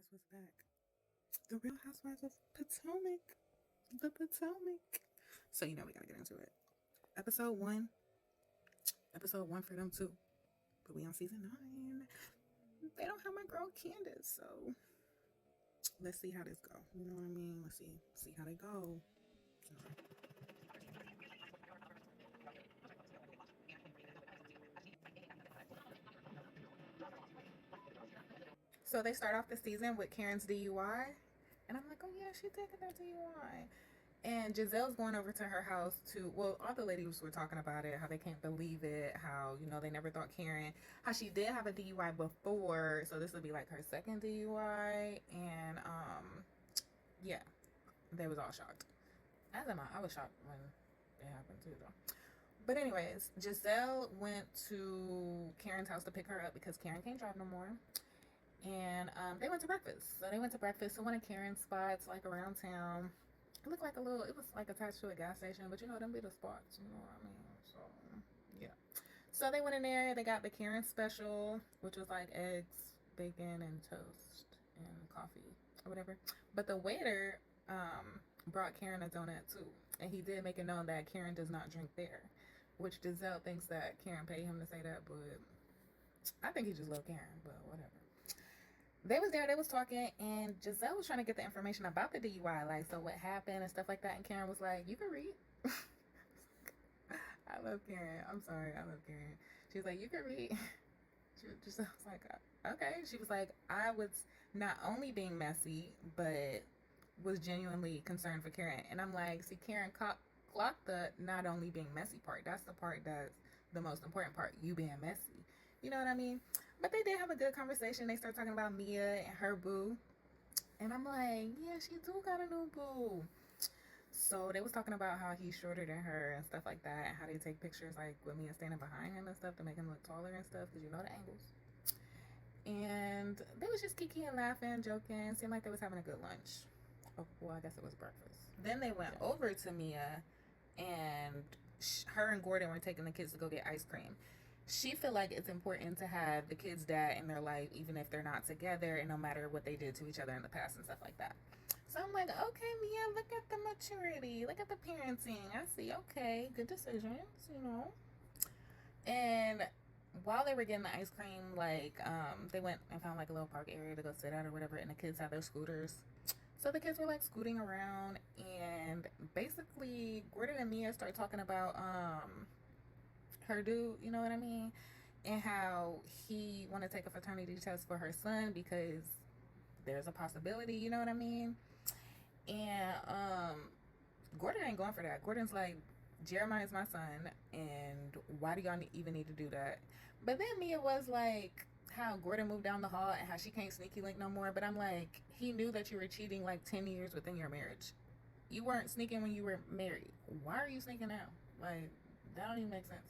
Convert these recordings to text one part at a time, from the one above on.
Guess what's back? The Real Housewives of Potomac. The Potomac. So you know we gotta get into it. Episode one. Episode one for them too. But we on season 9. They don't have my girl Candace, so let's see how this go. You know what I mean? Let's see how they go. So they start off the season with Karen's DUI. And I'm like, oh yeah, she taking that DUI. And Giselle's going over to her house to, well, all the ladies were talking about it, how they can't believe it, how, they never thought Karen, how she did have a DUI before. So this would be like her second DUI. And yeah, they was all shocked. As am I. I was shocked when it happened too, though. But anyways, Giselle went to Karen's house to pick her up because Karen can't drive no more. And they went to breakfast. So they went to breakfast to one of Karen's spots, like around town. It looked like it was like attached to a gas station, but them be the spots, you know what I mean? So, yeah. So they went in there, they got the Karen special, which was like eggs, bacon, and toast, and coffee, or whatever. But the waiter brought Karen a donut too. And he did make it known that Karen does not drink there, which Giselle thinks that Karen paid him to say that, but I think he just loved Karen, but whatever. They was there, they was talking, and Giselle was trying to get the information about the DUI, like, so what happened and stuff like that, and Karen was like, you can read. I love Karen. I'm sorry, I love Karen. She was like, you can read. Giselle was like, okay. She was like, I was not only being messy, but was genuinely concerned for Karen. And I'm like, see, Karen clocked the not only being messy part. That's the part that's the most important part, you being messy. You know what I mean? But they did have a good conversation. They start talking about Mia and her boo. And I'm like, yeah, she do got a new boo. So they was talking about how he's shorter than her and stuff like that. And how they take pictures like with Mia standing behind him and stuff to make him look taller and stuff. Because the angles. And they was just kiki and laughing, joking. Seemed like they was having a good lunch. Oh, well, I guess it was breakfast. Then they went over to Mia. And her and Gordon were taking the kids to go get ice cream. She feel like it's important to have the kids' dad in their life, even if they're not together, and no matter what they did to each other in the past and stuff like that. So I'm like, okay, Mia, look at the maturity, look at the parenting. I see, okay, good decisions, And while they were getting the ice cream, like, they went and found like a little park area to go sit at or whatever, and the kids had their scooters. So the kids were like scooting around, and basically Gordon and Mia start talking about her dude, you know what I mean? And how he want to take a fraternity test for her son because there's a possibility, you know what I mean? And Gordon ain't going for that. Gordon's like, Jeremiah's my son, and why do y'all even need to do that? But then Mia was like, how Gordon moved down the hall and how she can't sneaky link no more. But I'm like, he knew that you were cheating like 10 years within your marriage. You weren't sneaking when you were married. Why are you sneaking now? Like, that don't even make sense.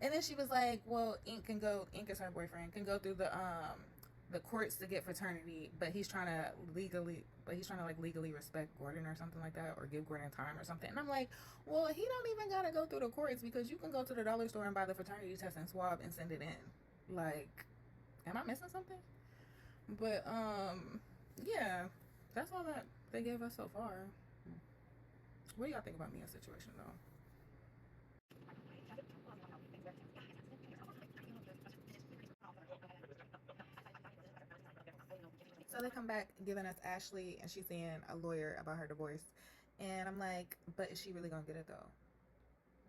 And then she was like, well, Ink is her boyfriend, can go through the courts to get fraternity, but he's trying to legally respect Gordon or something like that, or give Gordon time or something. And I'm like, well, he don't even gotta go through the courts because you can go to the dollar store and buy the fraternity test and swab and send it in. Like, am I missing something? But yeah, that's all that they gave us so far. What do y'all think about Mia's situation though? So they come back giving us Ashley, and she's seeing a lawyer about her divorce. And I'm like, but is she really gonna get it though?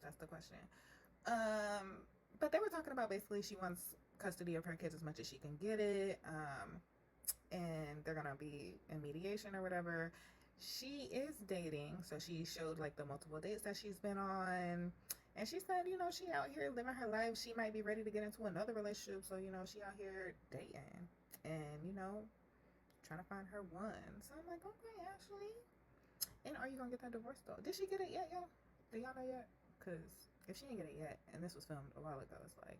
That's the question. But they were talking about basically she wants custody of her kids as much as she can get it. And they're gonna be in mediation or whatever. She is dating, so she showed like the multiple dates that she's been on. And she said, she out here living her life. She might be ready to get into another relationship. So, she out here dating. And, trying to find her one. So I'm like, okay, Ashley. And are you gonna get that divorce though? Did she get it yet, y'all? Do y'all know yet? Because if she didn't get it yet, and this was filmed a while ago, it's like,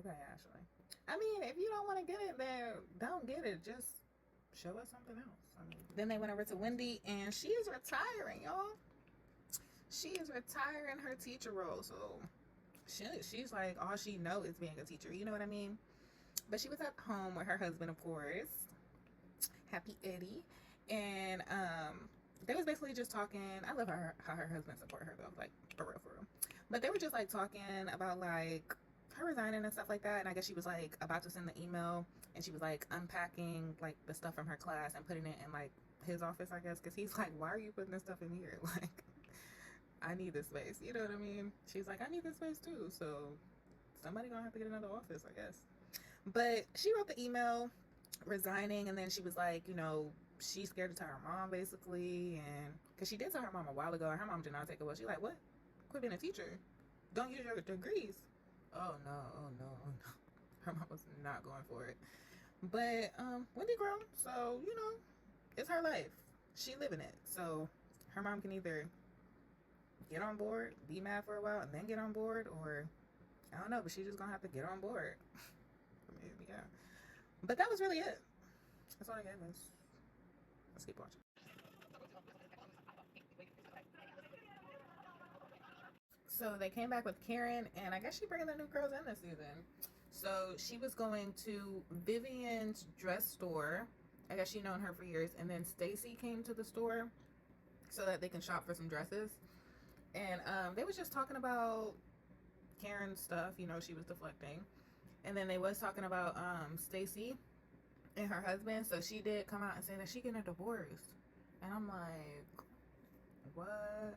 okay, Ashley. I mean, if you don't want to get it, then don't get it. Just show us something else. Then they went over to Wendy, and she is retiring, y'all. She is retiring her teacher role. So she's like, all she knows is being a teacher. You know what I mean? But she was at home with her husband, of course, Happy Eddie, and they was basically just talking. I love how her husband support her though, like for real, for real. But they were just like talking about like her resigning and stuff like that. And I guess she was like about to send the email, and she was like unpacking like the stuff from her class and putting it in like his office, I guess, because he's like, why are you putting this stuff in here? Like, I need this space. You know what I mean? She's like, I need this space too. So somebody gonna have to get another office, I guess. But she wrote the email resigning, and then she was like, you know, she's scared to tell her mom basically, and because she did tell her mom a while ago, and her mom did not take it well. She's like, what? Quit being a teacher. Don't use your degrees. Oh no, oh no, oh no. Her mom was not going for it. But Wendy grown, so you know, it's her life. She living it. So her mom can either get on board, be mad for a while, and then get on board, or I don't know, but she's just gonna have to get on board. I mean, yeah. But that was really it. That's all I got. Let's keep watching. So they came back with Karen, and I guess she bringing the new girls in this season. So she was going to Vivian's dress store. I guess she known her for years, and then Stacy came to the store so that they can shop for some dresses. And they was just talking about Karen's stuff. You know, she was deflecting, and then they was talking about Stacy and her husband. So she did come out and say that she getting a divorce, and I'm like, what?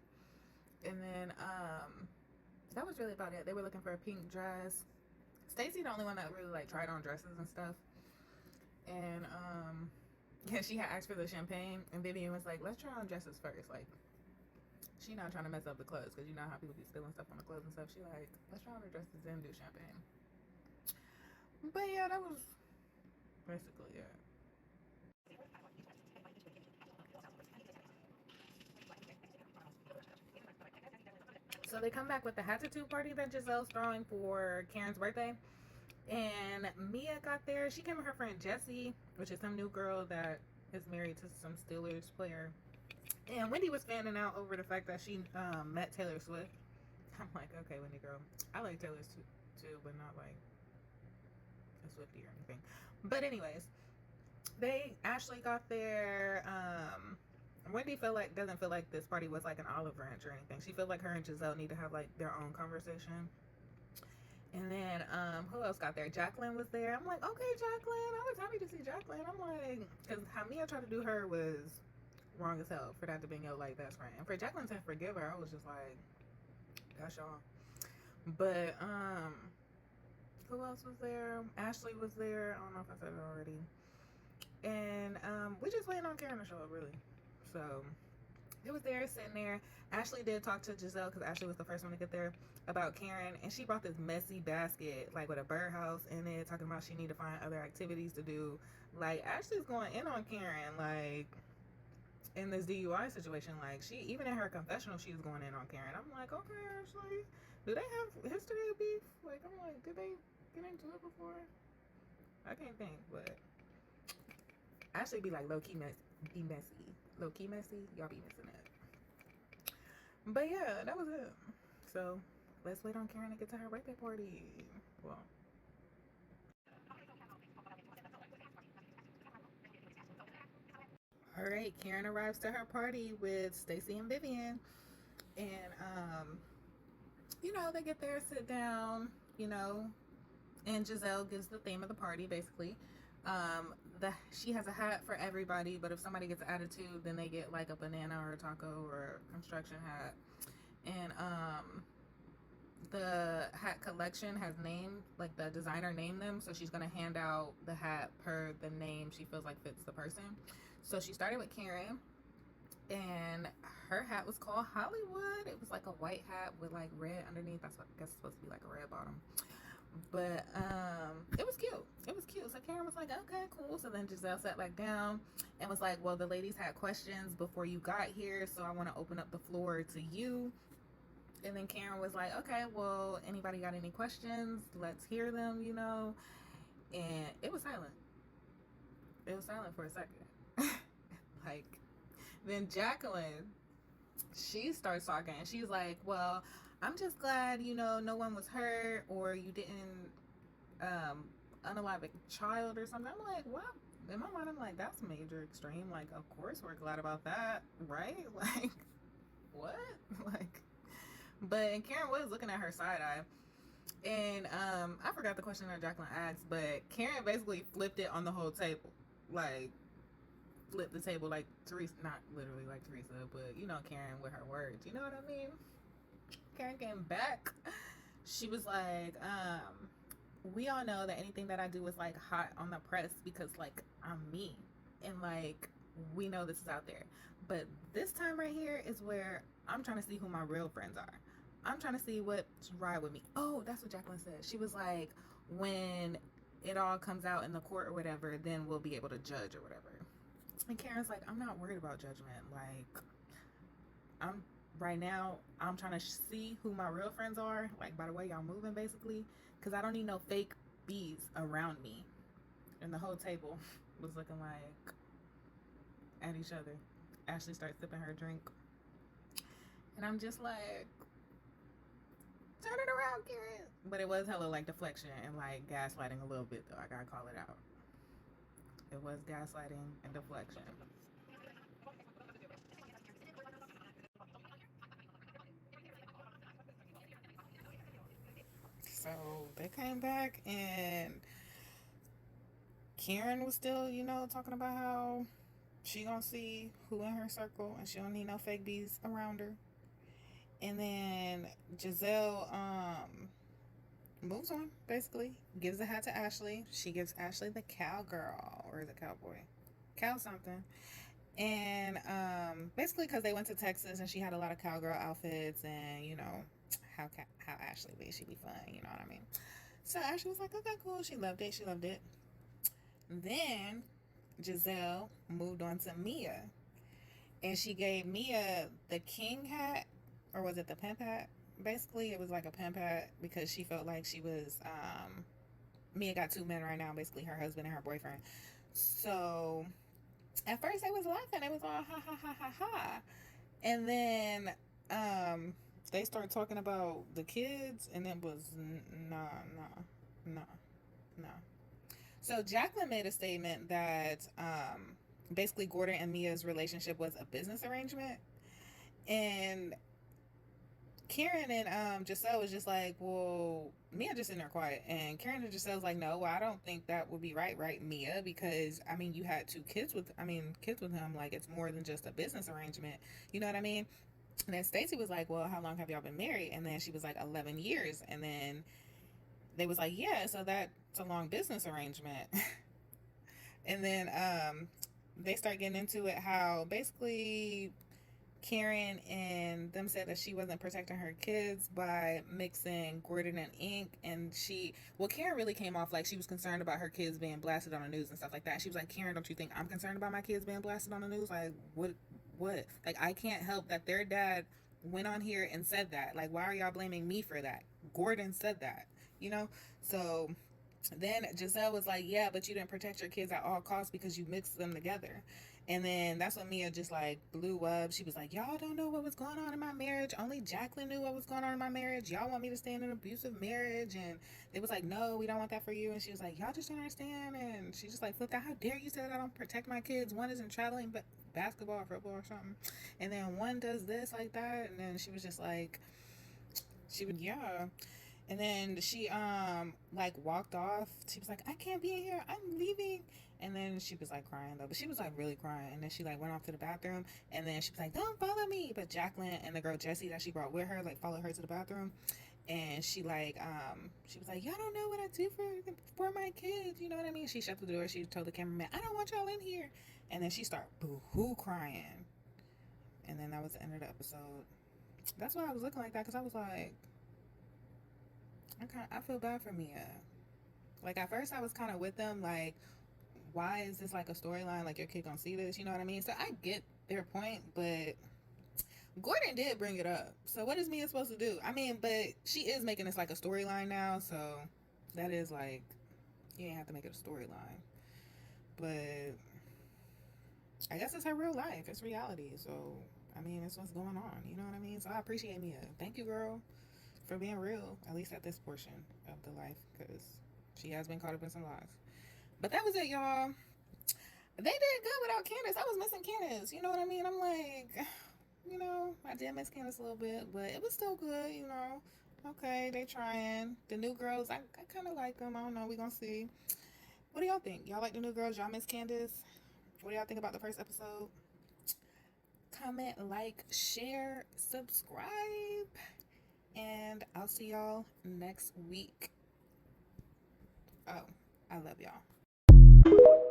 And then that was really about it. They were looking for a pink dress. Stacy the only one that really like tried on dresses and stuff. And yeah, she had asked for the champagne, and Vivian was like, let's try on dresses first. Like, she not trying to mess up the clothes, because you know how people be spilling stuff on the clothes and stuff. She like, let's try on the dresses and do champagne. But yeah, that was basically it. So they come back with the hat tattoo party that Giselle's throwing for Karen's birthday. And Mia got there. She came with her friend Jessie, which is some new girl that is married to some Steelers player. And Wendy was fanning out over the fact that she met Taylor Swift. I'm like, okay, Wendy girl, I like Taylor too, but not like a Swiftie or anything. But anyways, Ashley got there. Wendy doesn't feel like this party was like an olive branch or anything. She felt like her and Giselle need to have like their own conversation. And then who else got there? Jacqueline was there. I'm like, okay, Jacqueline. I was happy to see Jacqueline. I'm like, because how Mia tried to do her was wrong as hell for that to be your like best friend. And for Jacqueline to forgive her, I was just like, that's y'all. But who else was there? Ashley was there. I don't know if I said it already. And we just waiting on Karen to show up, really. So it was there, sitting there. Ashley did talk to Giselle, because Ashley was the first one to get there, about Karen, and she brought this messy basket like with a birdhouse in it, talking about she need to find other activities to do. Like, Ashley's going in on Karen, like in this DUI situation. Like, she, even in her confessional, she was going in on Karen. I'm like, okay, Ashley, do they have history of beef? Like, I'm like, did they get into it before? I can't think, but Ashley be like low-key messy. Low-key messy, y'all be missing it. But yeah, that was it. So let's wait on Karen to get to her birthday party. Well, all right, Karen arrives to her party with Stacy and Vivian, and you know, they get there, sit down, you know, and Giselle gives the theme of the party basically. She has a hat for everybody, but if somebody gets an attitude, then they get like a banana or a taco or a construction hat. And the hat collection has named, like the designer named them, so she's gonna hand out the hat per the name she feels like fits the person. So she started with Karen, and her hat was called Hollywood. It was like a white hat with like red underneath. That's what I guess it's supposed to be, like a red bottom. But it was cute. It was cute. So Karen was like, okay, cool. So then Giselle sat back down and was like, well, the ladies had questions before you got here, so I want to open up the floor to you. And then Karen was like, okay, well, anybody got any questions? Let's hear them, you know. And it was silent. It was silent for a second. Like, then Jacqueline, she starts talking, and she's like, well, I'm just glad, you know, no one was hurt, or you didn't unalive a child or something. I'm like, what? In my mind, I'm like, that's major extreme. Like, of course we're glad about that, right? Like, what? Like, but Karen was looking at her side eye. And I forgot the question that Jacqueline asked, but Karen basically flipped it on the whole table. Like, flipped the table like Teresa, not literally like Teresa, but you know, Karen with her words. You know what I mean? Karen came back. She was like, we all know that anything that I do is like hot on the press because like I'm me. And like, we know this is out there. But this time right here is where I'm trying to see who my real friends are. I'm trying to see what's right with me. Oh, that's what Jacqueline said. She was like, when it all comes out in the court or whatever, then we'll be able to judge or whatever. And Karen's like, I'm not worried about judgment. Like, I'm right now, I'm trying to see who my real friends are. Like, by the way y'all moving, basically. Because I don't need no fake bees around me. And the whole table was looking like at each other. Ashley starts sipping her drink. And I'm just like, turn it around, Karen. But it was hella like deflection and like gaslighting a little bit, though. I gotta call it out. It was gaslighting and deflection. So they came back and Karen was still, you know, talking about how she gonna see who in her circle and she don't need no fake bees around her. And then Giselle moves on, basically. Gives the hat to Ashley. She gives Ashley the cowgirl, or is it cowboy? Cow something. And basically because they went to Texas and she had a lot of cowgirl outfits and, you know, how Ashley be. She be fun, you know what I mean? So Ashley was like, okay, cool. She loved it. She loved it. Then Giselle moved on to Mia. And she gave Mia the king hat, or was it the pimp hat? Basically, it was like a pimp hat because she felt like she was, Mia got two men right now, basically her husband and her boyfriend. So at first they was laughing. It was all ha ha ha ha ha. And then they started talking about the kids, and it was nah. So Jacqueline made a statement that basically Gordon and Mia's relationship was a business arrangement, and Karen and Giselle was just like, well, Mia just sitting there quiet, and Karen and Giselle was like, no, well, I don't think that would be right, Mia, because I mean, you had kids with him, like it's more than just a business arrangement, you know what I mean? And then Stacy was like, well, how long have y'all been married? And then she was like, 11 years, and then they was like, yeah, so that's a long business arrangement. And then they start getting into it, how basically Karen and them said that she wasn't protecting her kids by mixing Gordon and ink, and Karen really came off like she was concerned about her kids being blasted on the news and stuff like that. She was like, Karen, don't you think I'm concerned about my kids being blasted on the news? Like, what? Like, I can't help that their dad went on here and said that. Like, why are y'all blaming me for that? Gordon said that, you know? So then Giselle was like, yeah, but you didn't protect your kids at all costs because you mixed them together. And then that's when Mia just like blew up. She was like, y'all don't know what was going on in my marriage. Only Jacqueline knew what was going on in my marriage. Y'all want me to stay in an abusive marriage? And they was like, no, we don't want that for you. And she was like, y'all just don't understand. And she just like flipped out. How dare you say that I don't protect my kids? One isn't traveling but basketball or football or something. And then one does this like that. And then she was just like, yeah. And then she like walked off. She was like, I can't be in here, I'm leaving. And then she was like crying though, but she was like really crying. And then she like went off to the bathroom, and then she was like, don't follow me. But Jacqueline and the girl Jessie that she brought with her like followed her to the bathroom. And she like she was like, y'all don't know what I do for my kids, you know what I mean? She shut the door. She told the cameraman, I don't want y'all in here. And then she started boo-hoo crying. And then that was the end of the episode. That's why I was looking like that, because I was like, I feel bad for Mia. Like, at first I was kind of with them, like, why is this like a storyline? Like, your kid gonna see this, you know what I mean? So I get their point, but Gordon did bring it up. So what is Mia supposed to do? I mean, but she is making this like a storyline now, so that is like, you ain't have to make it a storyline. But I guess it's her real life. It's reality. So, I mean, it's what's going on, you know what I mean? So I appreciate Mia. Thank you, girl, for being real, at least at this portion of the life, because She has been caught up in some lies. But that was it, y'all. They did good without Candace. I was missing Candace. You know what I mean? I'm like, I did miss Candace a little bit, but it was still good. Okay, they trying. The new girls, I kind of like them. I don't know. We gonna see. What do y'all think? Y'all like the new girls? Y'all miss Candace? What do y'all think about the first episode? Comment, like, share, subscribe, and I'll see y'all next week. Oh, I love y'all.